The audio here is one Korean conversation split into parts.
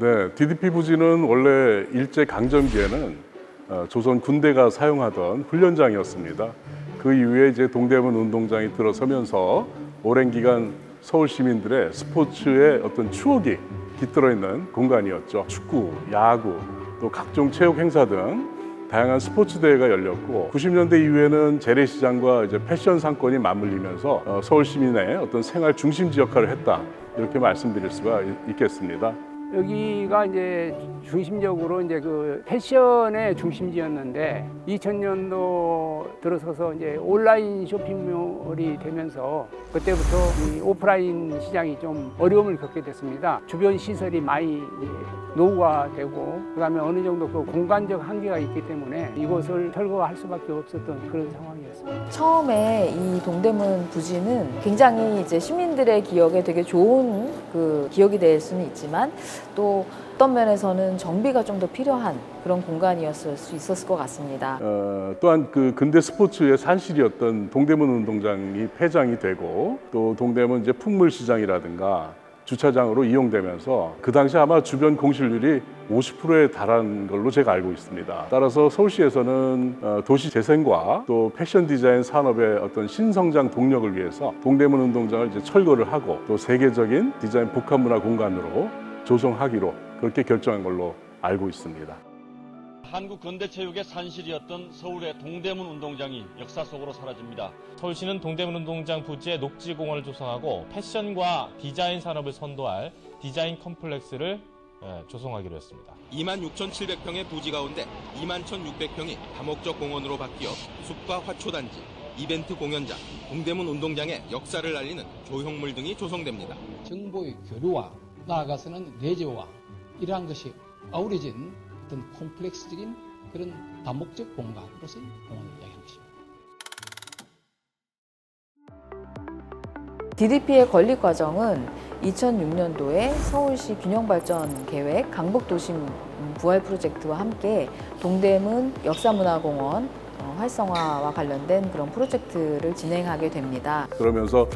네, DDP 부지는 원래 일제 강점기에는 조선 군대가 사용하던 훈련장이었습니다. 그 이후에 이제 동대문 운동장이 들어서면서 오랜 기간 서울 시민들의 스포츠의 어떤 추억이 깃들어 있는 공간이었죠. 축구, 야구, 또 각종 체육 행사 등 다양한 스포츠 대회가 열렸고 90년대 이후에는 재래시장과 이제 패션 상권이 맞물리면서 서울 시민의 어떤 생활 중심지 역할을 했다 이렇게 말씀드릴 수가 있겠습니다. 여기가 이제 중심적으로 이제 그 패션의 중심지였는데 2000년도 들어서서 이제 온라인 쇼핑몰이 되면서 그때부터 이 오프라인 시장이 좀 어려움을 겪게 됐습니다. 주변 시설이 많이 노후화되고 그다음에 어느 정도 그 공간적 한계가 있기 때문에 이곳을 철거할 수밖에 없었던 그런 상황이었습니다. 처음에 이 동대문 부지는 굉장히 이제 시민들의 기억에 되게 좋은 그 기억이 될 수는 있지만 또 어떤 면에서는 정비가 좀 더 필요한 그런 공간이었을 수 있었을 것 같습니다. 또한 그 근대 스포츠의 산실이었던 동대문 운동장이 폐장이 되고 또 동대문 이제 풍물시장이라든가 주차장으로 이용되면서 그 당시 아마 주변 공실률이 50%에 달한 걸로 제가 알고 있습니다. 따라서 서울시에서는 도시 재생과 또 패션 디자인 산업의 어떤 신성장 동력을 위해서 동대문 운동장을 이제 철거를 하고 또 세계적인 디자인 복합문화 공간으로 조성하기로 그렇게 결정한 걸로 알고 있습니다. 한국 근대체육의 산실이었던 서울의 동대문 운동장이 역사 속으로 사라집니다. 서울시는 동대문 운동장 부지에 녹지공원을 조성하고 패션과 디자인 산업을 선도할 디자인 컴플렉스를 조성하기로 했습니다. 26,700평의 부지 가운데 21,600평이 다목적 공원으로 바뀌어 숲과 화초단지, 이벤트 공연장, 동대문 운동장의 역사를 알리는 조형물 등이 조성됩니다. 정보의 교류와 나아가서는 내재화 이러한 것이 어우러진 어떤 콤플렉스적인 그런 다목적 공간으로서의 공원을 이야기하는 것입니다. DDP의 건립 과정은 2006년도에 서울시 균형발전 계획 강북도심 부활 프로젝트와 함께 동대문 역사문화공원 활성화와 관련된 그런 프로젝트를 진행하게 됩니다. 그러면서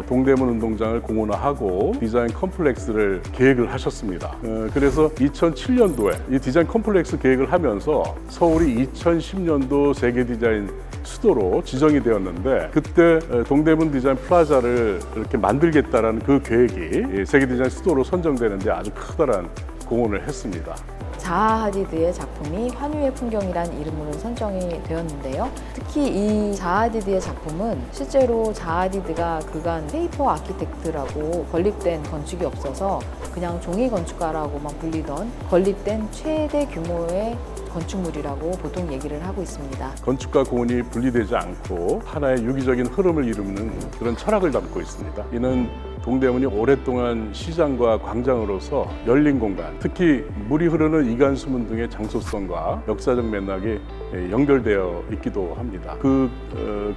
동대문 운동장을 공원화하고 디자인 컴플렉스를 계획을 하셨습니다. 그래서 2007년도에 이 디자인 컴플렉스 계획을 하면서 서울이 2010년도 세계 디자인 수도로 지정이 되었는데 그때 동대문 디자인 플라자를 이렇게 만들겠다라는 그 계획이 세계 디자인 수도로 선정되는데 아주 커다란 공헌을 했습니다. 자하 하디드의 작품이 환유의 풍경이란 이름으로 선정이 되었는데요. 특히 이 자하 하디드의 작품은 실제로 자하 하디드가 그간 페이퍼 아키텍트라고 건립된 건축이 없어서 그냥 종이 건축가라고만 불리던 건립된 최대 규모의 건축물이라고 보통 얘기를 하고 있습니다. 건축과 공원이 분리되지 않고 하나의 유기적인 흐름을 이루는 그런 철학을 담고 있습니다. 이는 동대문이 오랫동안 시장과 광장으로서 열린 공간, 특히 물이 흐르는 이간수문 등의 장소성과 역사적 맥락이 연결되어 있기도 합니다. 그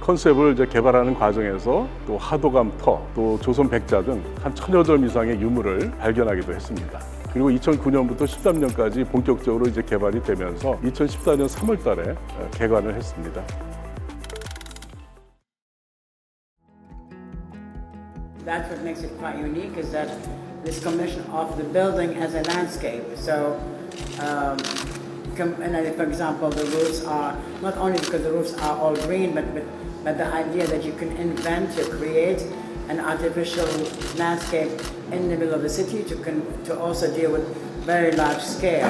컨셉을 이제 개발하는 과정에서 또 하도감 터, 또 조선 백자 등 한 1000여 점 이상의 유물을 발견하기도 했습니다. 그리고 2009년부터 13년까지 본격적으로 이제 개발이 되면서 2014년 3월 달에 개관을 했습니다. That's what makes it quite unique is that this commission of the building as a landscape. So, for example, the roofs are not only because the roofs are all green, but the idea that you can invent, to create an artificial landscape in the middle of the city to also deal with very large scale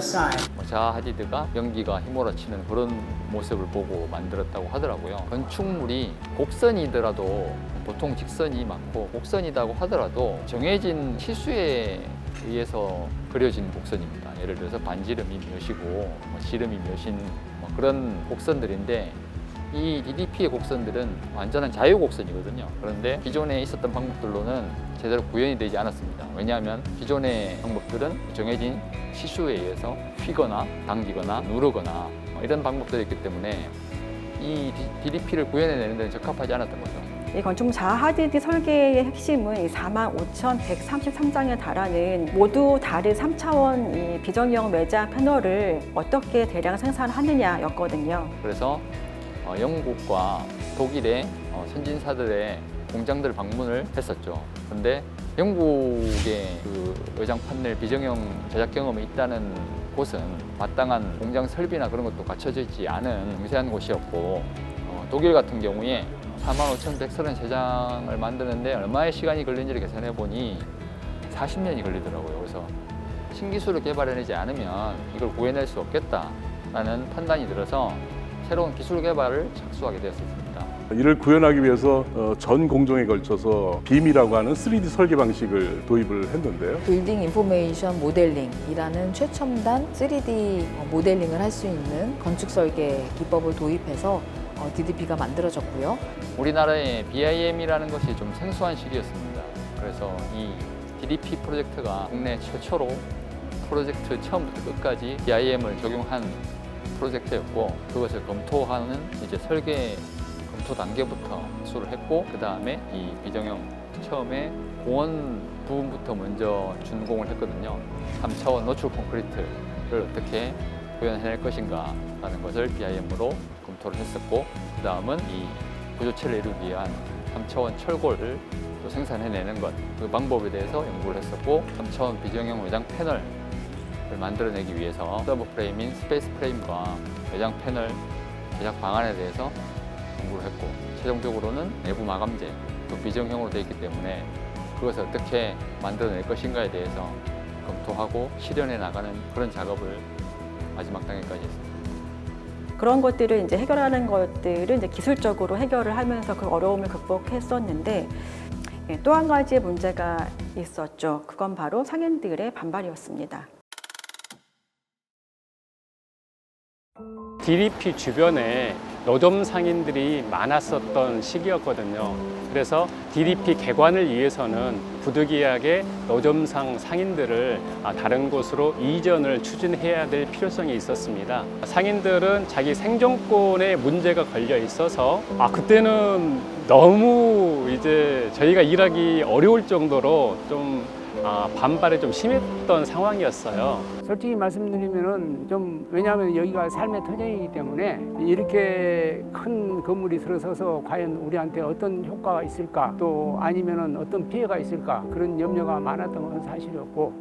sign. 자하 하디드가 연기가 휘몰아치는 그런 모습을 보고 만들었다고 하더라고요. 건축물이 곡선이더라도 보통 직선이 많고 곡선이라고 하더라도 정해진 치수에 의해서 그려진 곡선입니다. 예를 들어서 반지름이 몇이고 지름이 몇인 그런 곡선들인데 이 DDP의 곡선들은 완전한 자유곡선이거든요. 그런데 기존에 있었던 방법들로는 제대로 구현이 되지 않았습니다. 왜냐하면 기존의 방법들은 정해진 치수에 의해서 휘거나 당기거나 누르거나 이런 방법들이 있기 때문에 이 DDP를 구현해내는 데는 적합하지 않았던 거죠. 이 건축물 자하 하디드 설계의 핵심은 45,133장에 달하는 모두 다른 3차원 비정형 매장 패널을 어떻게 대량 생산하느냐였거든요. 그래서 영국과 독일의 선진사들의 공장들 방문을 했었죠. 그런데 영국의 그 외장 판넬 비정형 제작 경험이 있다는 곳은 마땅한 공장 설비나 그런 것도 갖춰져 있지 않은 미세한 곳이었고, 독일 같은 경우에 45,133장을 만드는데 얼마의 시간이 걸린지를 계산해 보니 40년이 걸리더라고요. 그래서 신기술을 개발해내지 않으면 이걸 구해낼 수 없겠다라는 판단이 들어서 새로운 기술 개발을 착수하게 되었습니다. 이를 구현하기 위해서 전 공정에 걸쳐서 BIM이라고 하는 3D 설계 방식을 도입을 했는데요. 빌딩 인포메이션 모델링이라는 최첨단 3D 모델링을 할 수 있는 건축 설계 기법을 도입해서 DDP가 만들어졌고요. 우리나라의 BIM이라는 것이 좀 생소한 시기였습니다. 그래서 이 DDP 프로젝트가 국내 최초로 프로젝트 처음부터 끝까지 BIM을 적용한 프로젝트였고, 그것을 검토하는 이제 설계 검토 단계부터 수를 했고, 그 다음에 이 비정형 처음에 공원 부분부터 먼저 준공을 했거든요. 3차원 노출 콘크리트를 어떻게 구현해낼 것인가 라는 것을 BIM으로 검토를 했었고, 그 다음은 이 구조체를 이루기 위한 3차원 철골을 또 생산해내는 것, 그 방법에 대해서 연구를 했었고, 3차원 비정형 외장 패널을 만들어내기 위해서 서브 프레임인 스페이스 프레임과 외장 패널 제작 방안에 대해서 연구를 했고, 최종적으로는 내부 마감재, 또 비정형으로 되어 있기 때문에 그것을 어떻게 만들어낼 것인가에 대해서 검토하고 실현해 나가는 그런 작업을 마지막 단계까지 했습니다. 그런 것들을 이제 해결하는 것들은 이제 기술적으로 해결을 하면서 그 어려움을 극복했었는데, 또 한 가지의 문제가 있었죠. 그건 바로 상인들의 반발이었습니다. DDP 주변에 노점 상인들이 많았었던 시기였거든요. 그래서 DDP 개관을 위해서는 부득이하게 노점상 상인들을 다른 곳으로 이전을 추진해야 될 필요성이 있었습니다. 상인들은 자기 생존권에 문제가 걸려 있어서 그때는 너무 이제 저희가 일하기 어려울 정도로 좀 반발이 좀 심했던 상황이었어요. 솔직히 말씀드리면은 좀, 왜냐하면 여기가 삶의 터전이기 때문에 이렇게 큰 건물이 들어서서 과연 우리한테 어떤 효과가 있을까, 또 아니면은 어떤 피해가 있을까, 그런 염려가 많았던 건 사실이었고,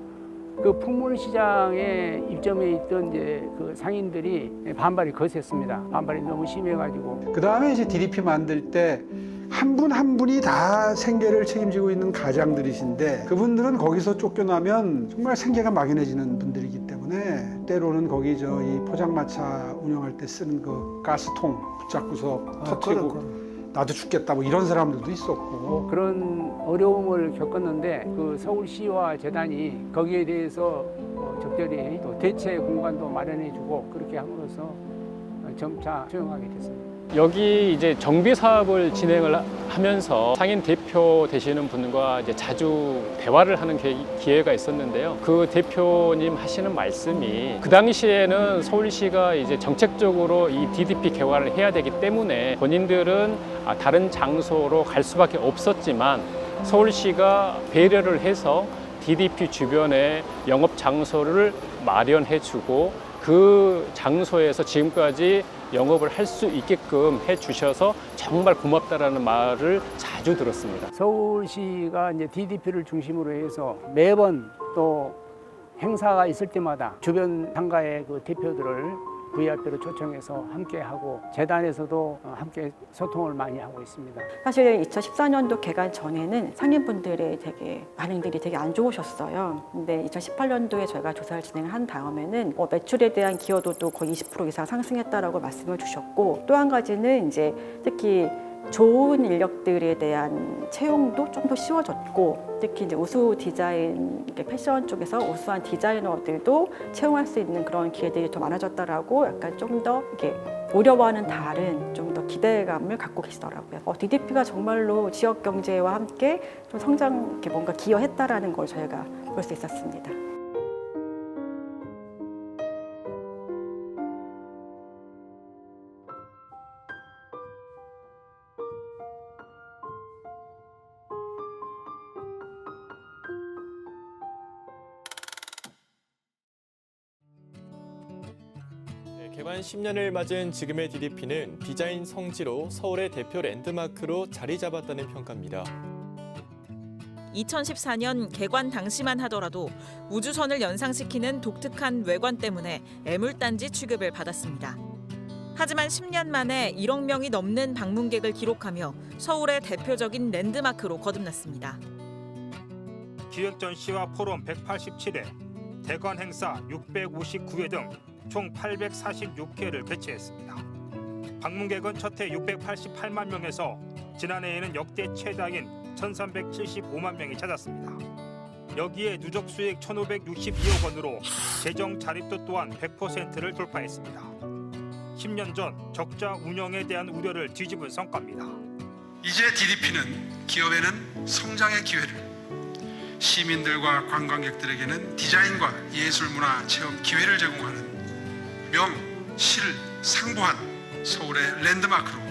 그 풍물 시장에 입점해 있던 이제 그 상인들이 반발이 거셌습니다. 반발이 너무 심해가지고. 그 다음에 이제 DDP 만들 때 한 분 한 분이 다 생계를 책임지고 있는 가장들이신데, 그분들은 거기서 쫓겨나면 정말 생계가 막연해지는 분들이기 때문에 때로는 거기 이 포장마차 운영할 때 쓰는 그 가스통 붙잡고서 터뜨리고 나도 죽겠다 뭐 이런 사람들도 있었고, 그런 어려움을 겪었는데 그 서울시와 재단이 거기에 대해서 적절히 또 대체 공간도 마련해주고 그렇게 함으로써 점차 수용하게 됐습니다. 여기 이제 정비 사업을 진행을 하면서 상인 대표 되시는 분과 이제 자주 대화를 하는 기회가 있었는데요. 그 대표님 하시는 말씀이, 그 당시에는 서울시가 이제 정책적으로 이 DDP 개발을 해야 되기 때문에 본인들은 다른 장소로 갈 수밖에 없었지만, 서울시가 배려를 해서 DDP 주변에 영업 장소를 마련해주고 그 장소에서 지금까지 영업을 할 수 있게끔 해주셔서 정말 고맙다라는 말을 자주 들었습니다. 서울시가 이제 DDP를 중심으로 해서 매번 또 행사가 있을 때마다 주변 상가의 그 대표들을 VIP로 초청해서 함께하고, 재단에서도 함께 소통을 많이 하고 있습니다. 사실 2014년도 개관 전에는 상인분들의 반응들이 되게 안 좋으셨어요. 근데 2018년도에 저희가 조사를 진행한 다음에는 매출에 대한 기여도도 거의 20% 이상 상승했다라고 말씀을 주셨고, 또 한 가지는 이제 특히 좋은 인력들에 대한 채용도 좀 더 쉬워졌고, 특히 이제 우수 디자인, 패션 쪽에서 우수한 디자이너들도 채용할 수 있는 그런 기회들이 더 많아졌다라고 약간 좀 더 이게 우려와는 다른 좀 더 기대감을 갖고 계시더라고요. DDP가 정말로 지역 경제와 함께 좀 성장, 뭔가 기여했다라는 걸 저희가 볼 수 있었습니다. 개관 10년을 맞은 지금의 DDP는 디자인 성지로 서울의 대표 랜드마크로 자리 잡았다는 평가입니다. 2014년 개관 당시만 하더라도 우주선을 연상시키는 독특한 외관 때문에 애물단지 취급을 받았습니다. 하지만 10년 만에 1억 명이 넘는 방문객을 기록하며 서울의 대표적인 랜드마크로 거듭났습니다. 기획 전시와 포럼 187회, 대관 행사 659회 등 총 846회를 개최했습니다. 방문객은 첫 해 688만 명에서 지난해에는 역대 최다인 1,375만 명이 찾았습니다. 여기에 누적 수익 1,562억 원으로 재정 자립도 또한 100%를 돌파했습니다. 10년 전 적자 운영에 대한 우려를 뒤집은 성과입니다. 이제 DDP는 기업에는 성장의 기회를, 시민들과 관광객들에게는 디자인과 예술문화 체험 기회를 제공하는 명, 실, 상부한 서울의 랜드마크로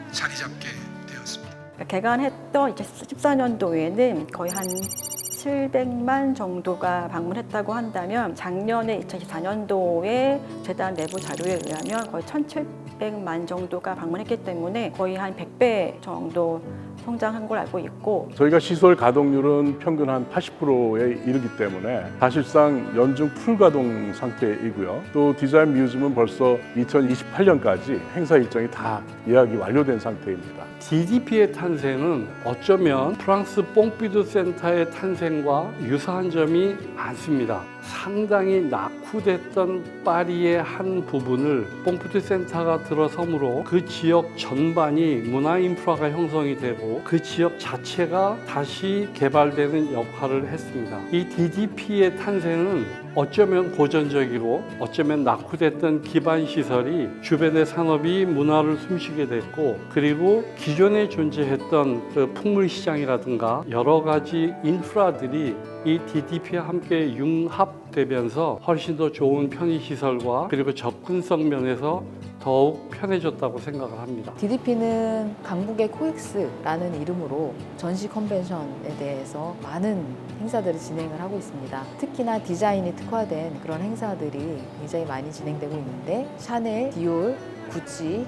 자리 잡게 되었습니다. 개관했던 2014년도에는 거의 한 700만 정도가 방문했다고 한다면 작년에 2024년도에 재단 내부 자료에 의하면 거의 1,700만 정도가 방문했기 때문에 거의 한 100배 정도 성장한 걸 알고 있고, 저희가 시설 가동률은 평균 한 80%에 이르기 때문에 사실상 연중 풀가동 상태이고요. 또 디자인 뮤지엄은 벌써 2028년까지 행사 일정이 다 예약이 완료된 상태입니다. DDP의 탄생은 어쩌면 프랑스 뽕피두 센터의 탄생과 유사한 점이 많습니다. 상당히 낙후됐던 파리의 한 부분을 뽕피두 센터가 들어섬으로 그 지역 전반이 문화 인프라가 형성이 되고 그 지역 자체가 다시 개발되는 역할을 했습니다. 이 DDP의 탄생은 어쩌면 고전적이고 어쩌면 낙후됐던 기반 시설이 주변의 산업이 문화를 숨쉬게 됐고, 그리고 기존에 존재했던 그 풍물 시장이라든가 여러 가지 인프라들이 이 DDP와 함께 융합되면서 훨씬 더 좋은 편의 시설과 그리고 접근성 면에서 더욱 편해졌다고 생각을 합니다. DDP는 강북의 코엑스라는 이름으로 전시 컨벤션에 대해서 많은 행사들을 진행을 하고 있습니다. 특히나 디자인이 특화된 그런 행사들이 굉장히 많이 진행되고 있는데, 샤넬, 디올, 구찌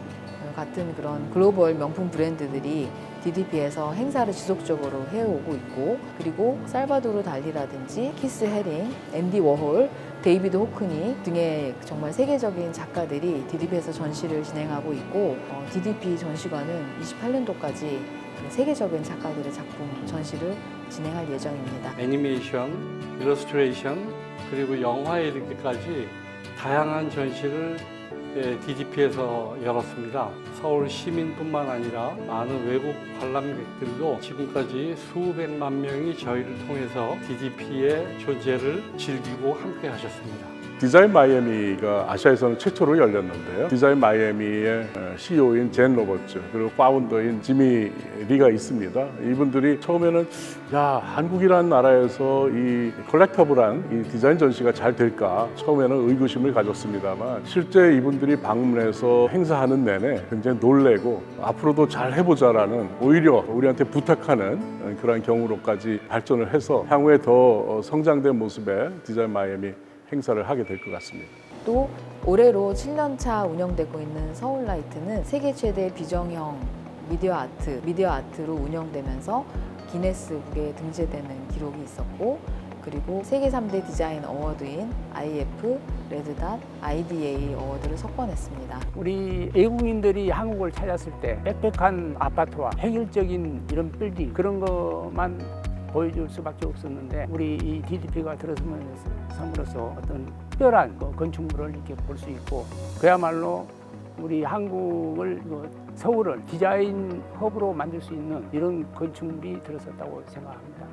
같은 그런 글로벌 명품 브랜드들이 DDP에서 행사를 지속적으로 해오고 있고, 그리고 살바도르 달리라든지 키스 헤링, 앤디 워홀, 데이비드 호크니 등의 정말 세계적인 작가들이 DDP에서 전시를 진행하고 있고, DDP 전시관은 28년도까지 세계적인 작가들의 작품 전시를 진행할 예정입니다. 애니메이션, 일러스트레이션, 그리고 영화에 이르기까지 다양한 전시를 DDP에서 열었습니다. 서울 시민뿐만 아니라 많은 외국 관람객들도 지금까지 수백만 명이 저희를 통해서 DDP의 존재를 즐기고 함께 하셨습니다. 디자인 마이애미가 아시아에서는 최초로 열렸는데요. 디자인 마이애미의 CEO인 젠 로버츠, 그리고 파운더인 지미 리가 있습니다. 이분들이 처음에는 한국이라는 나라에서 이 컬렉터블한 이 디자인 전시가 잘 될까 처음에는 의구심을 가졌습니다만, 실제 이분들이 방문해서 행사하는 내내 굉장히 놀래고 앞으로도 잘 해보자라는, 오히려 우리한테 부탁하는 그런 경우로까지 발전을 해서 향후에 더 성장된 모습의 디자인 마이애미 행사를 하게 될 것 같습니다. 또 올해로 7년차 운영되고 있는 서울라이트는 세계 최대 비정형 미디어 아트로 운영되면서 기네스북에 등재되는 기록이 있었고, 그리고 세계 3대 디자인 어워드인 IF, 레드닷, IDA 어워드를 석권했습니다. 우리 외국인들이 한국을 찾았을 때 빽빽한 아파트와 획일적인 이런 빌딩, 그런 것만 보여줄 수밖에 없었는데, 우리 이 DDP가 들어섬으로써 어떤 특별한 건축물을 이렇게 볼 수 있고, 그야말로 우리 한국을, 서울을 디자인 허브로 만들 수 있는 이런 건축물이 들어섰다고 생각합니다.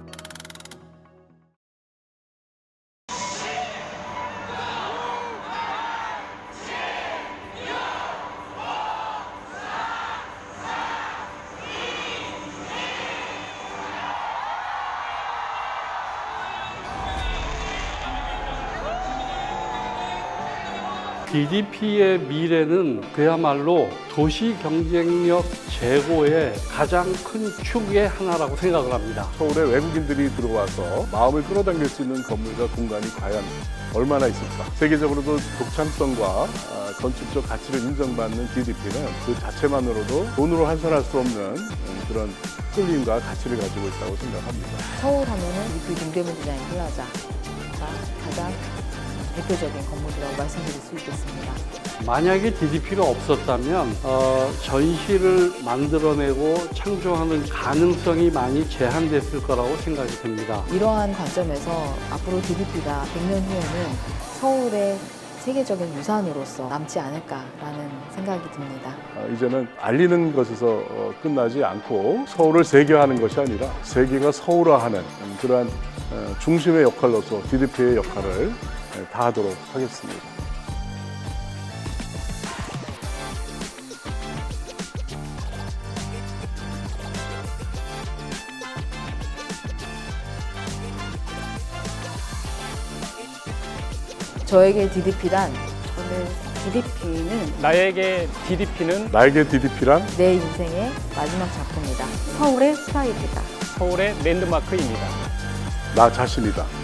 DDP의 미래는 그야말로 도시 경쟁력 제고의 가장 큰 축의 하나라고 생각을 합니다. 서울에 외국인들이 들어와서 마음을 끌어당길 수 있는 건물과 공간이 과연 얼마나 있을까? 세계적으로도 독창성과 건축적 가치를 인정받는 DDP는 그 자체만으로도 돈으로 환산할 수 없는 그런 끌림과 가치를 가지고 있다고 생각합니다. 서울 하면은 그 동대문 디자인 플라자가 가장 대표적인 건물이라고 말씀드릴 수 있겠습니다. 만약에 DDP가 없었다면 전시를 만들어내고 창조하는 가능성이 많이 제한됐을 거라고 생각이 듭니다. 이러한 관점에서 앞으로 DDP가 100년 후에는 서울의 세계적인 유산으로서 남지 않을까라는 생각이 듭니다. 이제는 알리는 것에서 끝나지 않고 서울을 세계화하는 것이 아니라 세계가 서울화하는 그러한 중심의 역할로서 DDP의 역할을 다하도록 하겠습니다. 저에게 DDP란 나에게 DDP는 나에게 DDP란 내 인생의 마지막 작품이다. 서울의 프라이드다. 서울의 랜드마크입니다. 나 자신이다.